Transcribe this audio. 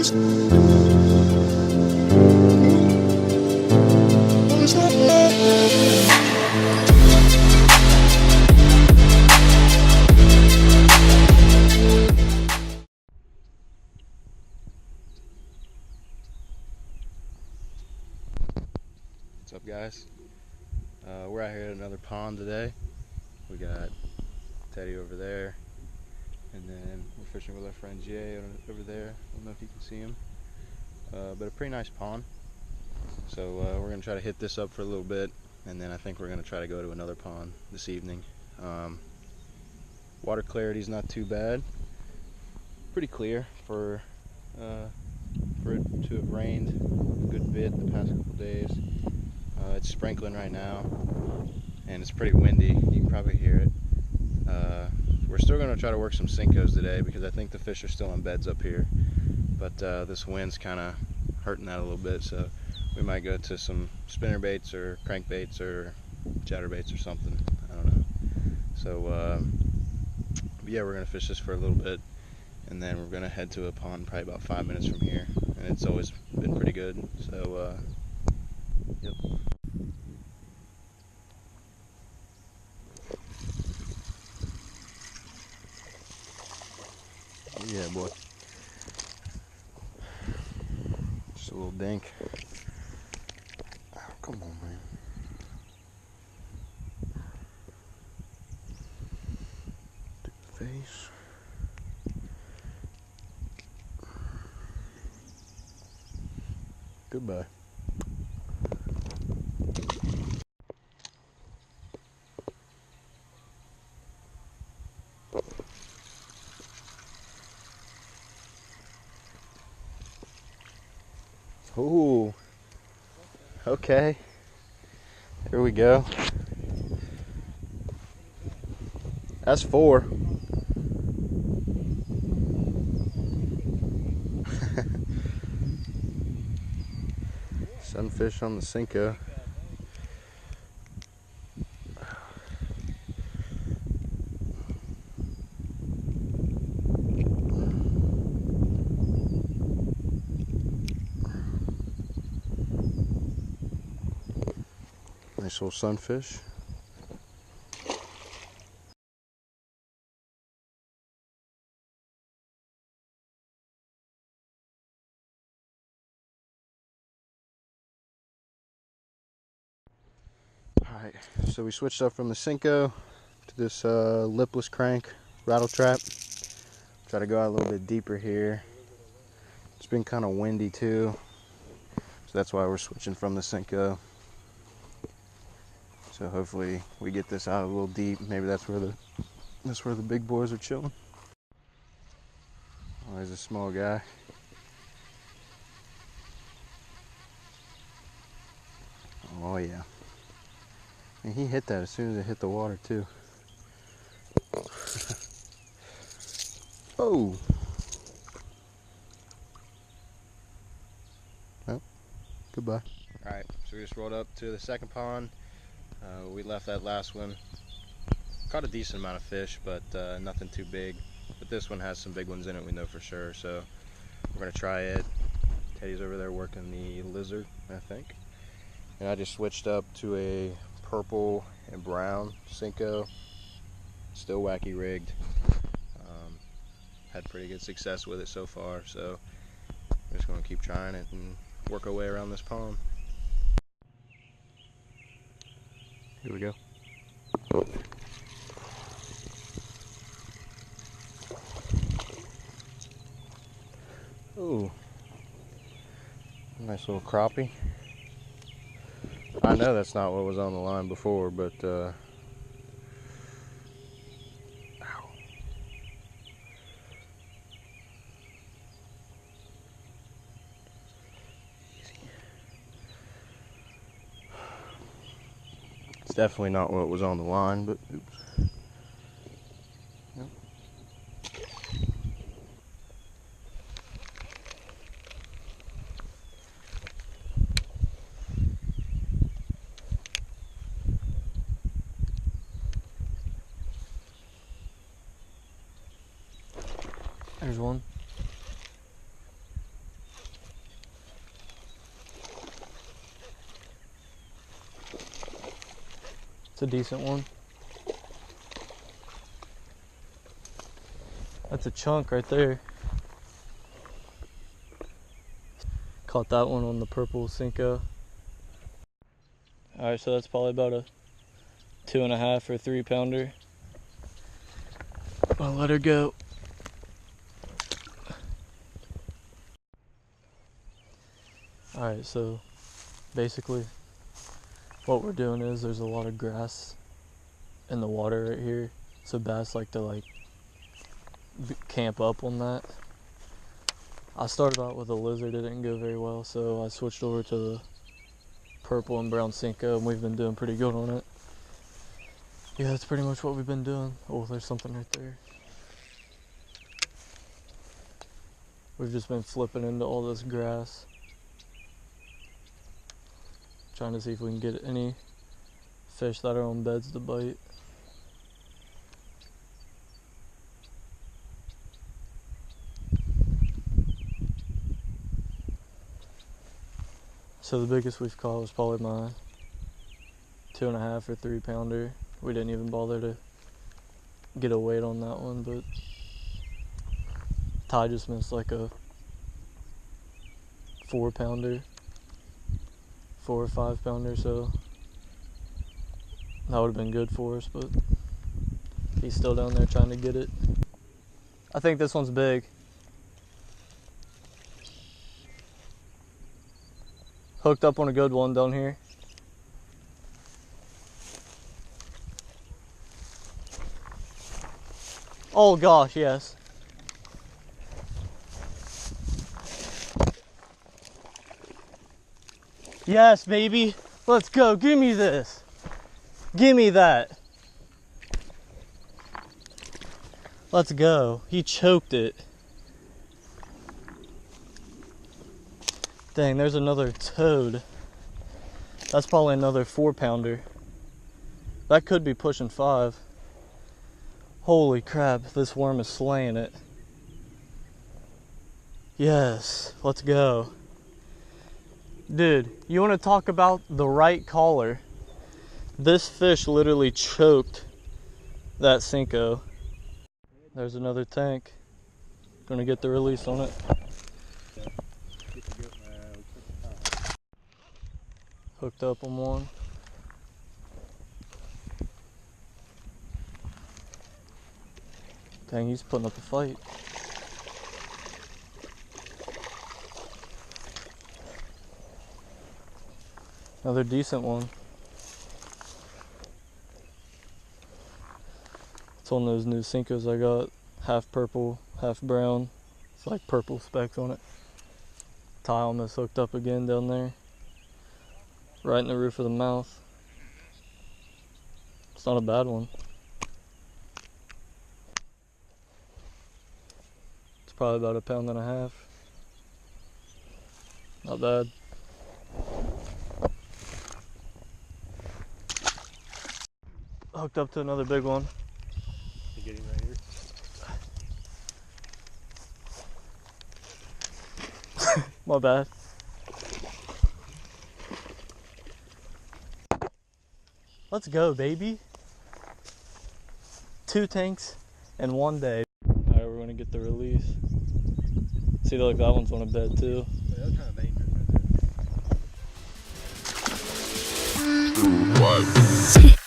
What's up, guys? We're out here at another pond today. We got Teddy over there, and then we're fishing with our friend Jay over there. I don't know if you can see him, but a pretty nice pond. So we're going to try to hit this up for a little bit, and then I think we're going to try to go to another pond this evening. Water clarity's not too bad. Pretty clear for it to have rained a good bit the past couple days. It's sprinkling right now, and it's pretty windy. You can probably hear it. We're still going to try to work some Sinkos today because I think the fish are still in beds up here, but this wind's kind of hurting that a little bit, so we might go to some spinner baits or crankbaits or chatterbaits or something. I don't know. So but yeah, we're going to fish this for a little bit, and then we're going to head to a pond probably about 5 minutes from here, and it's always been pretty good. So yep. Yeah, boy. Just a little dink. Oh, come on, man. Do the face. Goodbye. Ooh, okay, here we go. That's 4. Sunfish on the Senko. Nice little sunfish. Alright, so we switched up from the Senko to this lipless crank rattle trap. Try to go out a little bit deeper here. It's been kind of windy too, so that's why we're switching from the Senko. So hopefully we get this out a little deep. Maybe that's where the big boys are chilling. Oh, there's a small guy. Oh yeah. And he hit that as soon as it hit the water too. Oh. Well, goodbye. Alright, so we just rolled up to the second pond. We left that last one. Caught a decent amount of fish, but nothing too big. But this one has some big ones in it, we know for sure. So we're gonna try it. Teddy's over there working the lizard, I think. And I just switched up to a purple and brown Senko. Still wacky rigged. Had pretty good success with it so far, so we're just gonna keep trying it and work our way around this pond. Here we go. Ooh, nice little crappie. I know that's not what was on the line before, but ow. Easy. It's definitely not what was on the line, but oops. Yep. There's one. It's a decent one. That's a chunk right there. Caught that one on the purple Cinco. Alright, so that's probably about a 2.5 or 3 pounder. I'll let her go. Alright, so basically what we're doing is there's a lot of grass in the water right here. So bass like to camp up on that. I started out with a lizard, it didn't go very well, so I switched over to the purple and brown Cinco, and we've been doing pretty good on it. Yeah, that's pretty much what we've been doing. Oh, there's something right there. We've just been flipping into all this grass, trying to see if we can get any fish that are on beds to bite. So the biggest we've caught was probably my 2.5 or 3 pounder. We didn't even bother to get a weight on that one, but Ty just missed like a 4 pounder, 4 or 5 pounder, so that would have been good for us, but he's still down there trying to get it. I think this one's big. Hooked up on a good one down here. Oh gosh, yes. Yes, baby. Let's go. Give me this. Give me that. Let's go. He choked it. Dang, there's another toad. That's probably another 4 pounder. That could be pushing 5. Holy crap, this worm is slaying it. Yes, let's go. Dude, you want to talk about the right collar? This fish literally choked that Cinco. There's another tank. Gonna get the release on it. Hooked up on one. Dang, he's putting up a fight. Another decent one. It's on those new Cincos I got. Half purple, half brown. It's like purple specks on it. Ty almost hooked up again down there. Right in the roof of the mouth. It's not a bad one. It's probably about 1.5 pounds. Not bad. Hooked up to another big one. You get him right here. My bad. Let's go, baby. 2 tanks in 1 day. Alright, we're gonna get the release. See, look, that one's on a bed too. Yeah, that's kind of dangerous right there.